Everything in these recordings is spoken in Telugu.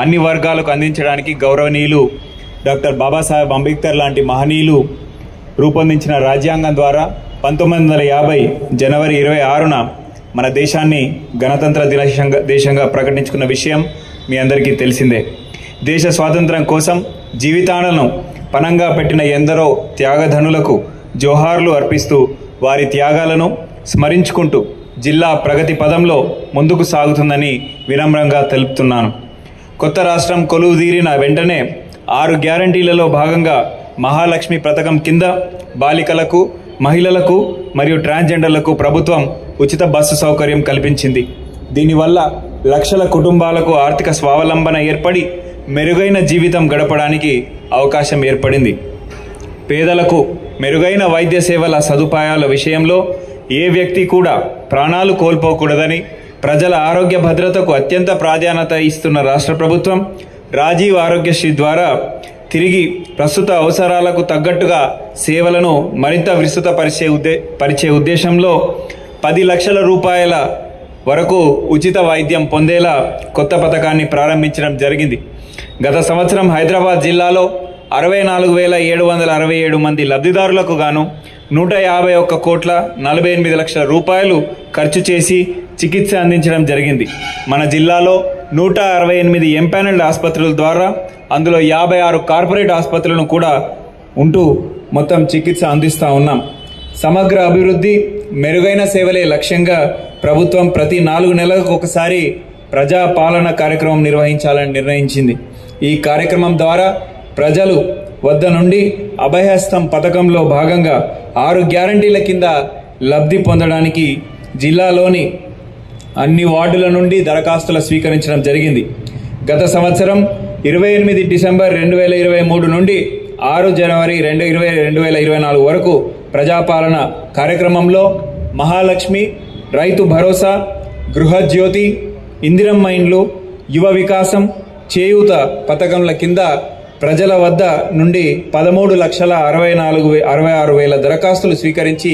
అన్ని వర్గాలకు అందించడానికి గౌరవనీయులు డాక్టర్ బాబాసాహెబ్ అంబేద్కర్ లాంటి మహనీయులు రూపొందించిన రాజ్యాంగం ద్వారా 1950 జనవరి 26న మన దేశాన్ని గణతంత్ర దేశంగా ప్రకటించుకున్న విషయం మీ అందరికీ తెలిసిందే. దేశ స్వాతంత్రం కోసం జీవితాలను పణంగా పెట్టిన ఎందరో త్యాగధనులకు జోహార్లు అర్పిస్తూ వారి త్యాగాలను స్మరించుకుంటూ జిల్లా ప్రగతి పదంలో ముందుకు సాగుతుందని వినమ్రంగా తెలుపుతున్నాను. కొత్త రాష్ట్రం కొలువుదీరిన వెంటనే 6 గ్యారంటీలలో భాగంగా మహాలక్ష్మి పథకం కింద బాలికలకు, మహిళలకు మరియు ట్రాన్స్జెండర్లకు ప్రభుత్వం ఉచిత బస్సు సౌకర్యం కల్పించింది. దీనివల్ల లక్షల కుటుంబాలకు ఆర్థిక స్వావలంబన ఏర్పడి మెరుగైన జీవితం గడపడానికి అవకాశం ఏర్పడింది. పేదలకు మెరుగైన వైద్య సేవల సదుపాయాల విషయంలో ఏ వ్యక్తి కూడా ప్రాణాలు కోల్పోకూడదని ప్రజల ఆరోగ్య భద్రతకు అత్యంత ప్రాధాన్యత ఇస్తున్న రాష్ట్ర ప్రభుత్వం రాజీవ్ ఆరోగ్యశ్రీ ద్వారా తిరిగి ప్రస్తుత అవసరాలకు తగ్గట్టుగా సేవలను మరింత విస్తృతపరిచే ఉద్దేశంలో 10 లక్షల రూపాయల వరకు ఉచిత వైద్యం పొందేలా కొత్త పథకాన్ని ప్రారంభించడం జరిగింది. గత సంవత్సరం హైదరాబాద్ జిల్లాలో 64,767 మంది లబ్ధిదారులకు గాను 151,48,00,000 రూపాయలు ఖర్చు చేసి చికిత్స అందించడం జరిగింది. మన జిల్లాలో 168 ఎంపానల్డ్ ఆసుపత్రుల ద్వారా అందులో 56 కార్పొరేట్ ఆసుపత్రులను కూడా ఉంటూ మొత్తం చికిత్స అందిస్తూ ఉన్నాం. సమగ్ర అభివృద్ధి, మెరుగైన సేవలే లక్ష్యంగా ప్రభుత్వం ప్రతి 4 నెలలకు ఒకసారి ప్రజా పాలన కార్యక్రమం నిర్వహించాలని నిర్ణయించింది. ఈ కార్యక్రమం ద్వారా ప్రజలు వద్ద నుండి అభయహస్తం పథకంలో భాగంగా 6 గ్యారంటీల కింద లబ్ధి పొందడానికి జిల్లాలోని అన్ని వార్డుల నుండి దరఖాస్తులు స్వీకరించడం జరిగింది. గత సంవత్సరం 28 డిసెంబర్ 2023 నుండి 6 జనవరి 2024 వరకు ప్రజాపాలన కార్యక్రమంలో మహాలక్ష్మి, రైతు భరోసా, గృహజ్యోతి, ఇందిరమ్మ ఇండ్లు, యువ వికాసం, చేయూత పథకంల కింద ప్రజల వద్ద నుండి 13,66,000 దరఖాస్తులు స్వీకరించి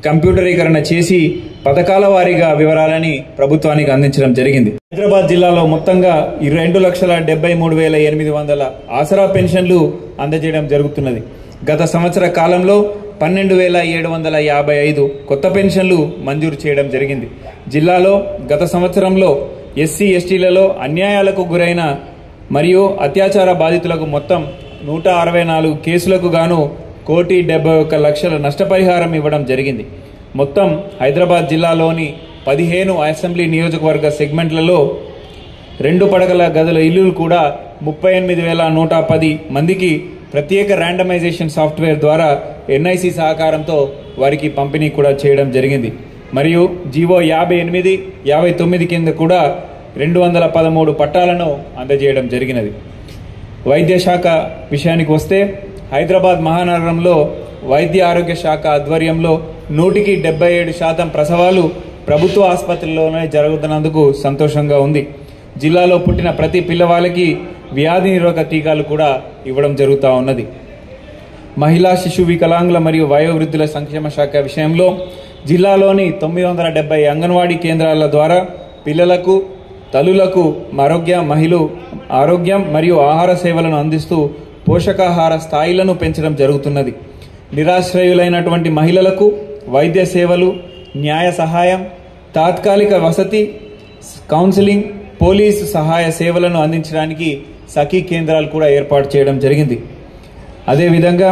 కంప్యూటరీకరణ చేసి పథకాల వారీగా వివరాలని ప్రభుత్వానికి అందించడం జరిగింది. హైదరాబాద్ జిల్లాలో మొత్తంగా 2,73,800 ఆసరా పెన్షన్లు అందజేయడం జరుగుతున్నది. గత సంవత్సర కాలంలో 12,755 కొత్త పెన్షన్లు మంజూరు చేయడం జరిగింది. జిల్లాలో గత సంవత్సరంలో ఎస్సీ ఎస్టీలలో అన్యాయాలకు గురైన మరియు అత్యాచార బాధితులకు మొత్తం 164 కేసులకు గాను 1,71,00,000 నష్టపరిహారం ఇవ్వడం జరిగింది. మొత్తం హైదరాబాద్ జిల్లాలోని 15 అసెంబ్లీ నియోజకవర్గ సెగ్మెంట్లలో 2 పడకల గదుల ఇల్లులు కూడా 38,110 మందికి ప్రత్యేక ర్యాండమైజేషన్ సాఫ్ట్వేర్ ద్వారా ఎన్ఐసి సహకారంతో వారికి పంపిణీ కూడా చేయడం జరిగింది. మరియు జీవో 58, 59 కింద కూడా 213 పట్టాలను అందజేయడం జరిగినది. వైద్య శాఖ విషయానికి వస్తే హైదరాబాద్ మహానగరంలో వైద్య ఆరోగ్య శాఖ ఆధ్వర్యంలో 177% ప్రసవాలు ప్రభుత్వ ఆసుపత్రుల్లోనే జరుగుతున్నందుకు సంతోషంగా ఉంది. జిల్లాలో పుట్టిన ప్రతి పిల్లవాళ్ళకి వ్యాధి నిరోధక టీకాలు కూడా ఇవ్వడం జరుగుతూ ఉన్నది. మహిళా, శిశు, వికలాంగుల మరియు వయోవృద్ధుల సంక్షేమ శాఖ విషయంలో జిల్లాలోని 970 అంగన్వాడీ కేంద్రాల ద్వారా పిల్లలకు, తల్లులకు ఆరోగ్యం మరియు ఆహార సేవలను అందిస్తూ పోషకాహార స్థాయిలను పెంచడం జరుగుతున్నది. నిరాశ్రయులైనటువంటి మహిళలకు వైద్య సేవలు, న్యాయ సహాయం, తాత్కాలిక వసతి, కౌన్సిలింగ్, పోలీసు సహాయ సేవలను అందించడానికి సఖీ కేంద్రాలు కూడా ఏర్పాటు చేయడం జరిగింది. అదేవిధంగా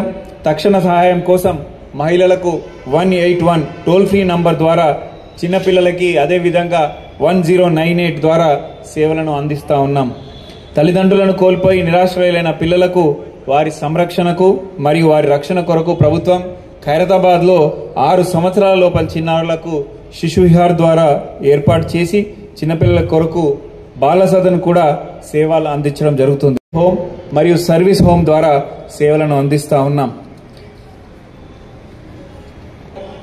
తక్షణ సహాయం కోసం మహిళలకు 181 టోల్ ఫ్రీ నంబర్ ద్వారా, చిన్నపిల్లలకి అదేవిధంగా 1098 ద్వారా సేవలను అందిస్తూ ఉన్నాం. తల్లిదండ్రులను కోల్పోయి నిరాశ్రయులైన పిల్లలకు వారి సంరక్షణకు మరియు వారి రక్షణ కొరకు ప్రభుత్వం ఖైరతాబాద్లో 6 సంవత్సరాల లోపల చిన్నారులకు శిశు విహార్ ద్వారా ఏర్పాటు చేసి చిన్నపిల్లల కొరకు బాల సదన్ కూడా సేవలు అందించడం జరుగుతుంది. హోమ్ మరియు సర్వీస్ హోమ్ ద్వారా సేవలను అందిస్తూ ఉన్నాం.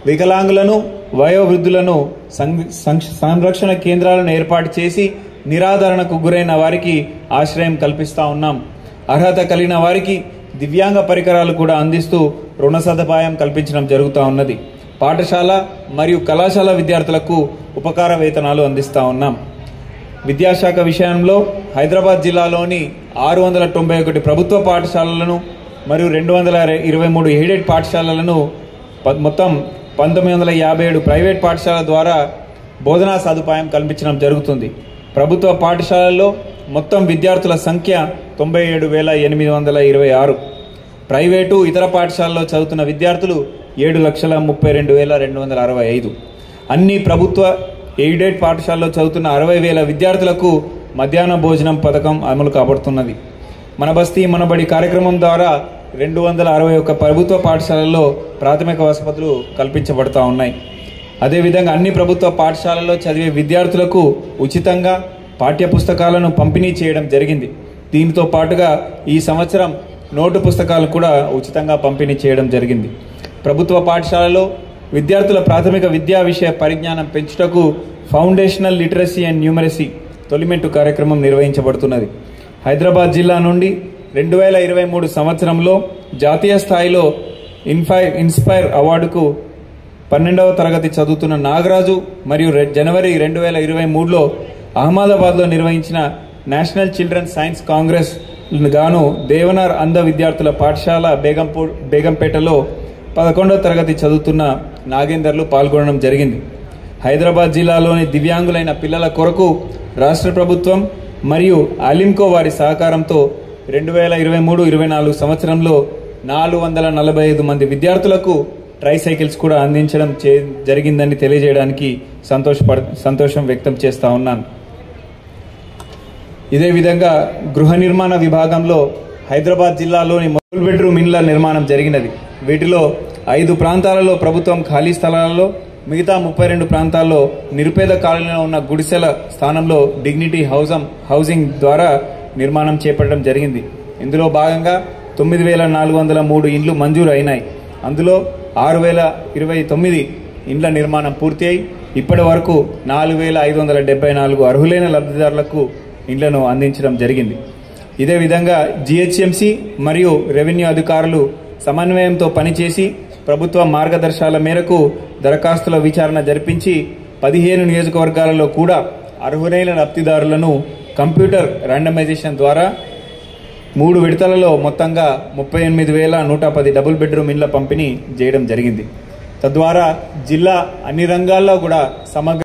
వికలాంగులను, వయోవృద్ధులను సంరక్షణ కేంద్రాలను ఏర్పాటు చేసి నిరాదరణకు గురైన వారికి ఆశ్రయం కల్పిస్తూ ఉన్నాం. అర్హత కలిగిన వారికి దివ్యాంగ పరికరాలు కూడా అందిస్తూ రుణ సదుపాయం కల్పించడం జరుగుతూ ఉన్నది. పాఠశాల మరియు కళాశాల విద్యార్థులకు ఉపకార వేతనాలు అందిస్తూ ఉన్నాం. విద్యాశాఖ విషయంలో హైదరాబాద్ జిల్లాలోని 691 ప్రభుత్వ పాఠశాలలను మరియు 223 ఎయిడెడ్ పాఠశాలలను మొత్తం 1957 ప్రైవేట్ పాఠశాలల ద్వారా బోధనా సదుపాయం కల్పించడం జరుగుతుంది. ప్రభుత్వ పాఠశాలల్లో మొత్తం విద్యార్థుల సంఖ్య 97,826. ప్రైవేటు ఇతర పాఠశాలలో చదువుతున్న విద్యార్థులు 7,32,265. అన్ని ప్రభుత్వ ఎయిడెడ్ పాఠశాలలో చదువుతున్న 60,000 విద్యార్థులకు మధ్యాహ్న భోజనం పథకం అమలు కాబడుతున్నది. మన బస్తీ మనబడి కార్యక్రమం ద్వారా 261 ప్రభుత్వ పాఠశాలల్లో ప్రాథమిక వసతులు కల్పించబడతా ఉన్నాయి. అదేవిధంగా అన్ని ప్రభుత్వ పాఠశాలల్లో చదివే విద్యార్థులకు ఉచితంగా పాఠ్య పుస్తకాలను పంపిణీ చేయడం జరిగింది. దీనితో పాటుగా ఈ సంవత్సరం నోటు పుస్తకాలు కూడా ఉచితంగా పంపిణీ చేయడం జరిగింది. ప్రభుత్వ పాఠశాలలో విద్యార్థుల ప్రాథమిక విద్యా విషయ పరిజ్ఞానం పెంచుటకు ఫౌండేషనల్ లిటరసీ అండ్ న్యూమరసీ తొలిమెట్టు కార్యక్రమం నిర్వహించబడుతున్నది. హైదరాబాద్ జిల్లా నుండి 2023 సంవత్సరంలో జాతీయ స్థాయిలో ఇన్స్పైర్ అవార్డుకు 12వ తరగతి చదువుతున్న నాగరాజు మరియు జనవరి 2023లో అహ్మదాబాద్లో నిర్వహించిన నేషనల్ చిల్డ్రన్ సైన్స్ కాంగ్రెస్ గాను దేవనార్ అంధ విద్యార్థుల పాఠశాల బేగంపేటలో 11వ తరగతి చదువుతున్న నాగేందర్లు పాల్గొనడం జరిగింది. హైదరాబాద్ జిల్లాలోని దివ్యాంగులైన పిల్లల కొరకు రాష్ట్ర ప్రభుత్వం మరియు అలింకో వారి సహకారంతో 2023-24 సంవత్సరంలో 445 మంది విద్యార్థులకు ట్రైసైకిల్స్ కూడా అందించడం జరిగిందని తెలియజేయడానికి సంతోషం వ్యక్తం చేస్తా ఉన్నాను. ఇదే విధంగా గృహ నిర్మాణ విభాగంలో హైదరాబాద్ జిల్లాలోని డబుల్ బెడ్రూమ్ ఇండ్ల నిర్మాణం జరిగినది. వీటిలో 5 ప్రాంతాలలో ప్రభుత్వం ఖాళీ స్థలాలలో, మిగతా 32 ప్రాంతాల్లో నిరుపేద కాలనీలో ఉన్న గుడిసెల స్థానంలో డిగ్నిటీ హౌసింగ్ ద్వారా నిర్మాణం చేపట్టడం జరిగింది. ఇందులో భాగంగా 9,403 ఇండ్లు మంజూరు అయినాయి. అందులో 6,029 ఇండ్ల నిర్మాణం పూర్తి అయి ఇప్పటి వరకు 4,574 అర్హులైన లబ్ధిదారులకు ఇండ్లను అందించడం జరిగింది. ఇదే విధంగా జిహెచ్ఎంసీ మరియు రెవెన్యూ అధికారులు సమన్వయంతో పనిచేసి ప్రభుత్వ మార్గదర్శకాల మేరకు దరఖాస్తుల విచారణ జరిపించి 15 నియోజకవర్గాలలో కూడా అర్హులైన లబ్ధిదారులను కంప్యూటర్ ర్యాండమైజేషన్ ద్వారా 3 విడతలలో మొత్తంగా 38,110 డబుల్ బెడ్రూమ్ ఇండ్ల పంపిణీ చేయడం జరిగింది. తద్వారా జిల్లా అన్ని రంగాల్లో కూడా సమగ్ర